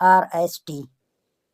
RST,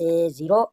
0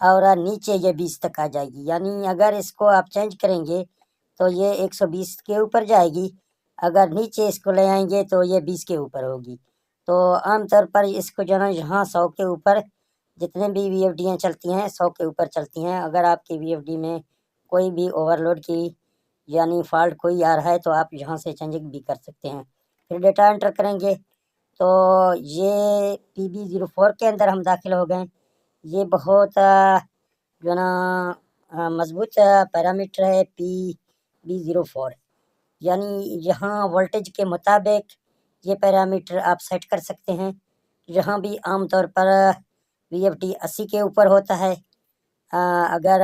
اور نیچے یہ 20 تک آ جائے گی. یعنی اگر اس کو آپ چینج کریں گے تو یہ 120 کے اوپر جائے گی، اگر نیچے اس کو لے آئیں گے تو یہ 20 کے اوپر ہوگی. تو عام طور پر اس کو جو ہے نا یہاں 100 کے اوپر جتنے بھی وی ایف ڈیاں چلتی ہیں 100 کے اوپر چلتی ہیں. اگر آپ کی وی ایف ڈی میں کوئی بھی اوور لوڈ کی یعنی فالٹ کوئی آ رہا ہے تو آپ یہاں سے چینجنگ بھی کر سکتے ہیں. پھر ڈیٹا انٹر کریں گے تو یہ PB04 کے اندر ہم داخل ہو گئے. یہ بہت جو نا مضبوط پیرامیٹر ہے PB04. یعنی یہاں وولٹیج کے مطابق یہ پیرامیٹر آپ سیٹ کر سکتے ہیں. یہاں بھی عام طور پر وی ایف ڈی 80 کے اوپر ہوتا ہے. اگر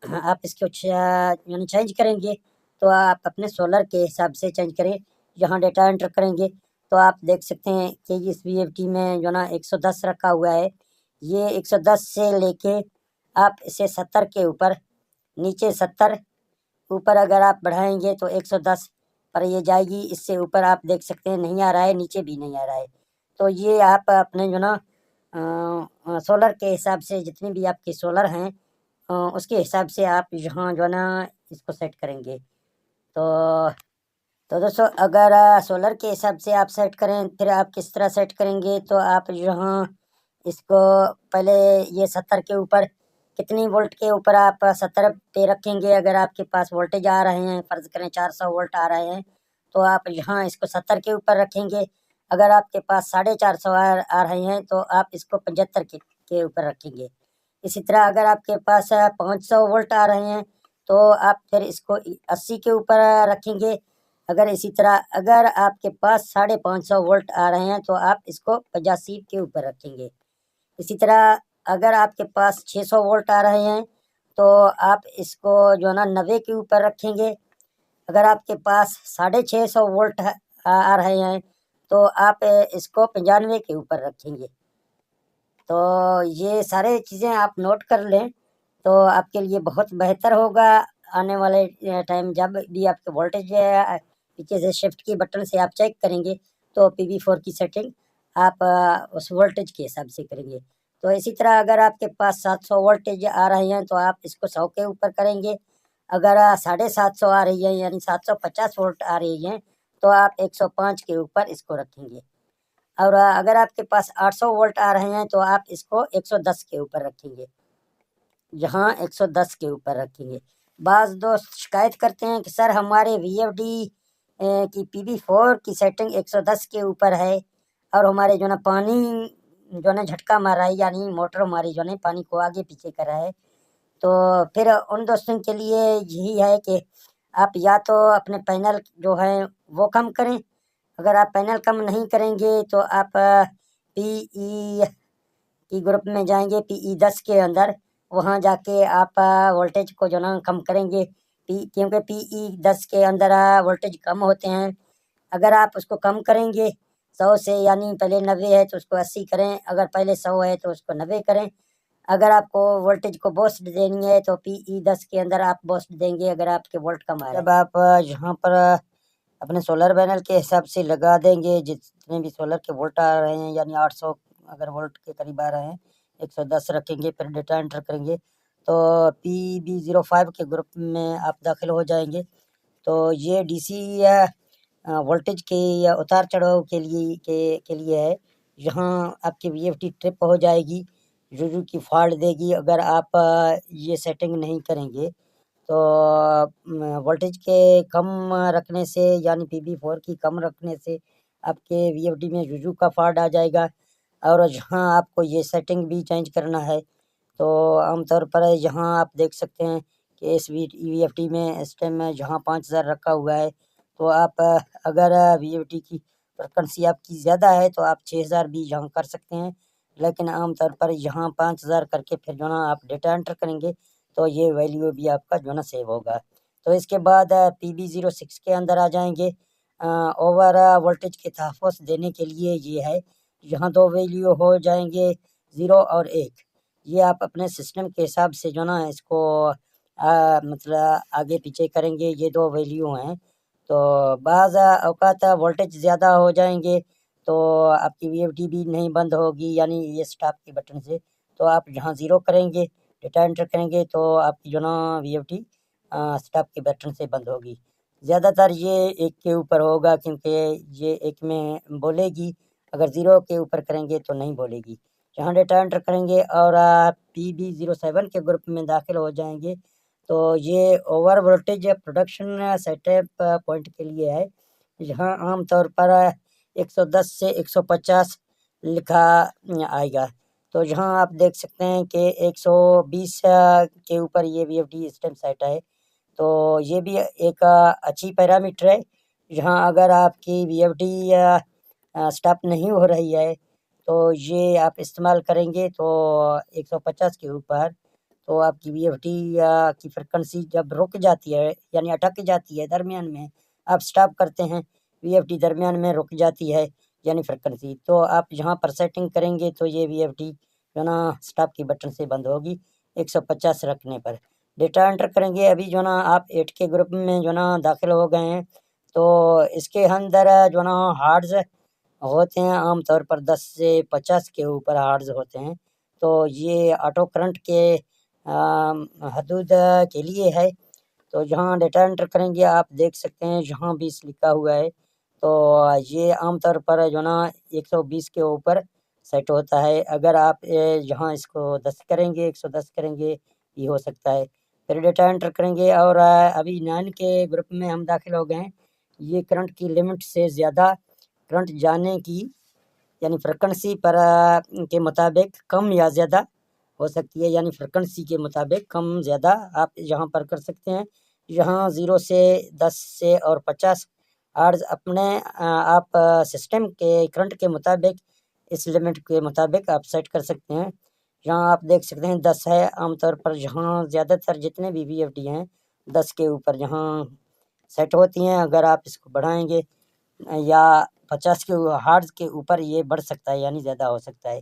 آپ اس کو یعنی چینج کریں گے تو آپ اپنے سولر کے حساب سے چینج کریں. یہاں ڈیٹا انٹر کریں گے تو آپ دیکھ سکتے ہیں کہ اس وی ایف ڈی میں جو نا 110 رکھا ہوا ہے. یہ 110 سے لے کے آپ اسے 70 کے اوپر، نیچے 70، اوپر اگر آپ بڑھائیں گے تو 110 پر یہ جائے گی. اس سے اوپر آپ دیکھ سکتے ہیں نہیں آ رہا ہے، نیچے بھی نہیں آ رہا ہے. تو یہ آپ اپنے جو نا سولر کے حساب سے جتنی بھی آپ کی سولر ہیں اس کے حساب سے آپ یہاں جو نا اس کو سیٹ کریں گے. تو دوستو اگر سولر کے حساب سے آپ سیٹ کریں پھر آپ کس طرح سیٹ کریں گے تو آپ یہاں اس کو پہلے یہ 70 کے اوپر کتنی وولٹ کے اوپر آپ 70 پہ رکھیں گے. اگر آپ کے پاس وولٹیج آ رہے ہیں فرض کریں 400 وولٹ آ رہے ہیں تو آپ یہاں اس کو 70 کے اوپر رکھیں گے. اگر آپ کے پاس 450 آ رہے ہیں تو آپ اس کو 75 کے اوپر رکھیں گے. اسی طرح اگر آپ کے پاس 500 وولٹ آ رہے ہیں تو آپ پھر اس کو 80 کے اوپر رکھیں گے. اگر اسی طرح اگر آپ کے پاس 550 وولٹ آ رہے ہیں تو آپ اس کو 85 کے اوپر رکھیں گے. اسی طرح اگر آپ کے پاس 600 وولٹ آ رہے ہیں تو آپ اس کو جو ہے نا 90 کے اوپر رکھیں گے. اگر آپ کے پاس 650 وولٹ آ رہے ہیں تو آپ اس کو 95 کے اوپر رکھیں گے. تو یہ سارے چیزیں آپ نوٹ کر لیں تو آپ کے لیے بہت بہتر ہوگا. آنے والے ٹائم جب بھی آپ کے وولٹیج پیچھے سے شفٹ کی بٹن سے آپ چیک کریں گے تو PB4 کی سیٹنگ آپ اس وولٹیج کے حساب سے کریں گے. تو اسی طرح اگر آپ کے پاس 700 وولٹیج آ رہے ہیں تو آپ اس کو 100 کے اوپر کریں گے. اگر 750 آ رہی ہے یعنی 750 وولٹ آ رہی ہیں تو آپ 105 کے اوپر اس کو رکھیں گے. اور اگر آپ کے پاس 800 وولٹ آ رہے ہیں تو آپ اس کو 110 کے اوپر رکھیں گے. یہاں 110 کے اوپر رکھیں گے. بعض دوست شکایت کرتے ہیں کہ سر ہمارے وی ایف ڈی کی PB4 کی سیٹنگ 110 کے اوپر ہے اور ہمارے جو نا پانی جو نا جھٹکا مار رہا ہے یعنی موٹر ہماری جو ہے پانی کو آگے پیچھے کر رہا ہے. تو پھر ان دوستوں کے لیے یہی ہے کہ آپ یا تو اپنے پینل جو ہے وہ کم کریں. اگر آپ پینل کم نہیں کریں گے تو آپ PE کی گروپ میں جائیں گے PE10 کے اندر، وہاں جا کے آپ وولٹیج کو جو نا کم کریں گے کیونکہ PE10 کے اندر وولٹیج کم ہوتے ہیں. اگر آپ اس کو کم کریں گے 100 سے یعنی پہلے 90 ہے تو اس کو 80 کریں، اگر پہلے 100 ہے تو اس کو 90 کریں. اگر آپ کو وولٹیج کو بوسٹ دینی ہے تو PE10 کے اندر آپ بوسٹ دیں گے اگر آپ کے وولٹ کم آ رہے ہیں. جب آپ یہاں پر اپنے سولر پینل کے حساب سے لگا دیں گے جتنے بھی سولر کے وولٹ آ رہے ہیں یعنی 800 اگر وولٹ کے قریب آ رہے ہیں 110 رکھیں گے پھر ڈیٹا انٹر کریں گے تو PB05 کے گروپ میں آپ داخل ہو جائیں گے. تو یہ DC وولٹیج کے یا اتار چڑھاؤ کے لیے ہے. یہاں آپ کی VFD ٹرپ ہو جائے گی، جو کی فالٹ دے گی. اگر آپ یہ سیٹنگ نہیں کریں گے تو وولٹیج کے کم رکھنے سے یعنی PB4 کی کم رکھنے سے آپ کے VFD میں جو کا فالٹ آ جائے گا. اور جہاں آپ کو یہ سیٹنگ بھی چینج کرنا ہے تو عام طور پر یہاں آپ دیکھ سکتے ہیں کہ اس VFD میں اس ٹائم جہاں 5000 رکھا ہوا ہے تو آپ اگر VFD کی فریکوینسی آپ کی زیادہ ہے تو آپ 6000 بھی یہاں کر سکتے ہیں. لیکن عام طور پر یہاں 5000 کر کے پھر جو نا آپ ڈیٹا انٹر کریں گے تو یہ ویلیو بھی آپ کا جو نا سیو ہوگا. تو اس کے بعد PB06 کے اندر آ جائیں گے. اوور وولٹیج کے تحفظ دینے کے لیے یہ ہے، یہاں 2 ویلیو ہو جائیں گے 0 اور 1. یہ آپ اپنے سسٹم کے حساب سے جو نا اس کو مطلب آگے پیچھے کریں گے. یہ 2 ویلیو ہیں. تو بعض اوقات وولٹیج زیادہ ہو جائیں گے تو آپ کی VFD بھی نہیں بند ہوگی یعنی یہ سٹاپ کی بٹن سے تو آپ جہاں 0 کریں گے ڈیٹا انٹر کریں گے تو آپ کی جو نا وی ایف ڈی اسٹاپ کے بٹن سے بند ہوگی. زیادہ تر یہ 1 کے اوپر ہوگا کیونکہ یہ 1 میں بولے گی. اگر 0 کے اوپر کریں گے تو نہیں بولے گی. جہاں ڈیٹا انٹر کریں گے اور PB07 کے گروپ میں داخل ہو جائیں گے تو یہ over voltage production set up point کے لیے ہے. جہاں عام طور پر 110 سے 150 لکھا آئے گا. تو جہاں آپ دیکھ سکتے ہیں کہ 120 کے اوپر یہ وی ایف ڈی اسٹیم سیٹ ہے. تو یہ بھی ایک اچھی پیرامیٹر ہے. جہاں اگر آپ کی وی ایف ڈی اسٹاپ نہیں ہو رہی ہے تو یہ آپ استعمال کریں گے تو 150 کے اوپر تو آپ کی وی ایف ڈی کی فریکوینسی جب رک جاتی ہے یعنی اٹک جاتی ہے درمیان میں آپ اسٹاپ کرتے ہیں وی ایف ڈی درمیان میں رک جاتی ہے یعنی فریکوینسی تو آپ جہاں پر سیٹنگ کریں گے تو یہ وی ایف ڈی جو نا اسٹاپ کی بٹن سے بند ہوگی 150 رکھنے پر. ڈیٹا انٹر کریں گے. ابھی جو نا آپ 8 کے گروپ میں جو نا داخل ہو گئے ہیں تو اس کے اندر جو نا ہارڈز ہوتے ہیں عام طور پر 10 سے 50 کے اوپر ہارڈز ہوتے ہیں. تو یہ آٹو کرنٹ کے حدود کے لیے ہے. تو جہاں ڈیٹا انٹر کریں گے آپ دیکھ سکتے ہیں جہاں 20 لکھا ہوا ہے تو یہ عام طور پر جو نا 120 کے اوپر سیٹ ہوتا ہے. اگر آپ جہاں اس کو 10 کریں گے 110 کریں گے یہ ہو سکتا ہے. پھر ڈیٹا انٹر کریں گے اور ابھی 9 کے گروپ میں ہم داخل ہو گئے ہیں. یہ کرنٹ کی لمٹ سے زیادہ کرنٹ جانے کی یعنی فریکوینسی پر کے مطابق کم یا زیادہ ہو سکتی ہے. یعنی فریکوینسی کے مطابق کم زیادہ آپ یہاں پر کر سکتے ہیں. یہاں 0 سے 10 سے اور 50 ہارڈز اپنے آپ سسٹم کے کرنٹ کے مطابق اس لمٹ کے مطابق آپ سیٹ کر سکتے ہیں. یہاں آپ دیکھ سکتے ہیں 10 ہے عام طور پر. جہاں زیادہ تر جتنے بھی وی ایف ڈی ہیں 10 کے اوپر جہاں سیٹ ہوتی ہیں. اگر آپ اس کو بڑھائیں گے یا 50 کے ہارڈز کے اوپر یہ بڑھ سکتا ہے یعنی زیادہ ہو سکتا ہے.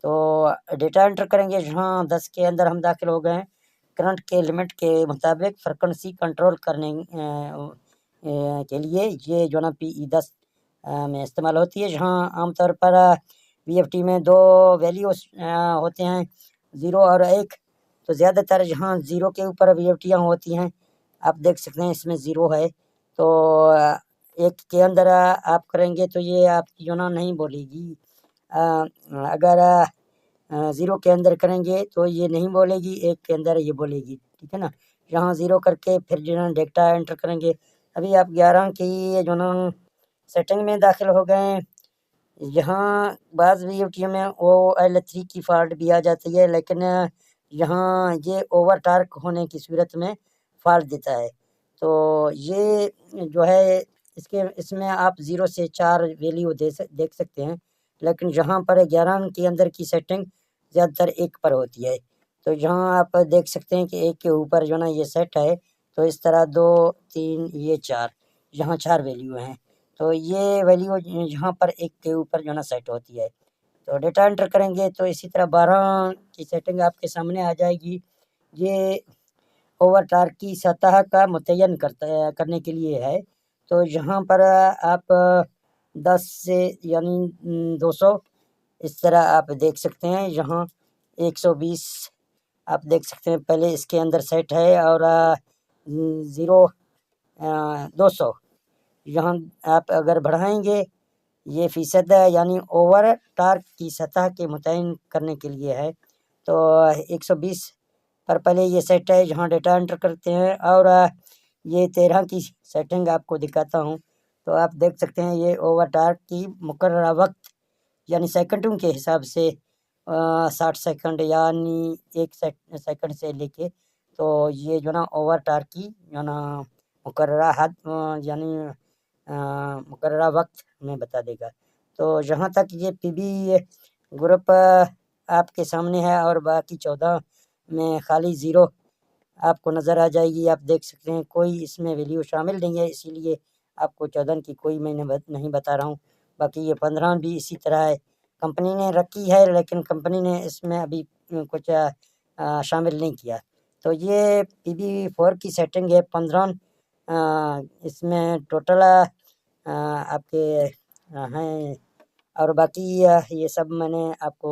تو ڈیٹا انٹر کریں گے. جہاں 10 کے اندر ہم داخل ہو گئے ہیں کرنٹ کے لمٹ کے مطابق فریکوینسی کنٹرول کرنے کے لیے یہ جو نا PE10 میں استعمال ہوتی ہے. جہاں عام طور پر وی ایف ٹی میں 2 ویلیوز ہوتے ہیں 0 اور 1. تو زیادہ تر جہاں 0 کے اوپر وی ایف ٹیاں ہوتی ہیں آپ دیکھ سکتے ہیں اس میں 0 ہے. تو 1 کے اندر آپ کریں گے تو یہ آپ کی جو نا نہیں بولے گی. اگر 0 کے اندر کریں گے تو یہ نہیں بولے گی. 1 کے اندر یہ بولے گی. ٹھیک ہے نا. یہاں 0 کر کے پھر جو نا ڈیٹا انٹر کریں گے. ابھی آپ 11 کی جو نا سیٹنگ میں داخل ہو گئے ہیں. یہاں بعض وی ایف ٹی میں OL3 کی فالٹ بھی آ جاتی ہے لیکن یہاں یہ اوور ٹارک ہونے کی صورت میں فالٹ دیتا ہے. تو یہ جو ہے اس میں آپ 0 سے 4 ویلیو دیکھ سکتے ہیں لیکن جہاں پر 11 کے اندر کی سیٹنگ زیادہ تر 1 پر ہوتی ہے. تو جہاں آپ دیکھ سکتے ہیں کہ 1 کے اوپر جو نا یہ سیٹ ہے تو اس طرح 2 3 یہ 4 یہاں 4 ویلیو ہیں. تو یہ ویلیو یہاں پر 1 کے اوپر جو نا سیٹ ہوتی ہے. تو ڈیٹا انٹر کریں گے تو اسی طرح 12 کی سیٹنگ آپ کے سامنے آ جائے گی. یہ اوور ٹارک کی سطح کا متعین کرنے کے لیے ہے. تو یہاں پر آپ 10 سے یعنی 200 اس طرح آپ دیکھ سکتے ہیں. یہاں 120 آپ دیکھ سکتے ہیں پہلے اس کے اندر سیٹ ہے اور 0 200 یہاں آپ اگر بڑھائیں گے یہ فیصد یعنی اوور ٹارک کی سطح کے متعین کرنے کے لیے ہے. تو 120 پر پہلے یہ سیٹ ہے. جہاں ڈیٹا انٹر کرتے ہیں اور یہ 13 کی سیٹنگ آپ کو دکھاتا ہوں. تو آپ دیکھ سکتے ہیں یہ اوور ٹارک کی مقررہ وقت یعنی سیکنڈوں کے حساب سے 60 سیکنڈ یعنی 1 سیکنڈ سے لے کے تو یہ جو نا اوور ٹارک کی جو نا مقررہ حد یعنی مقررہ وقت میں بتا دے گا. تو جہاں تک یہ PB گروپ آپ کے سامنے ہے اور باقی 14 میں خالی 0 آپ کو نظر آ جائے گی. آپ دیکھ سکتے ہیں کوئی اس میں ویلیو شامل نہیں ہے اسی لیے آپ کو 14 کی کوئی میں نہیں بتا رہا ہوں. باقی یہ 15 بھی اسی طرح ہے. کمپنی نے رکھی ہے لیکن کمپنی نے اس میں ابھی کچھ شامل نہیں کیا. تو یہ PB4 کی سیٹنگ ہے 15. اس میں ٹوٹل آپ کے ہیں اور باقی یہ سب میں نے آپ کو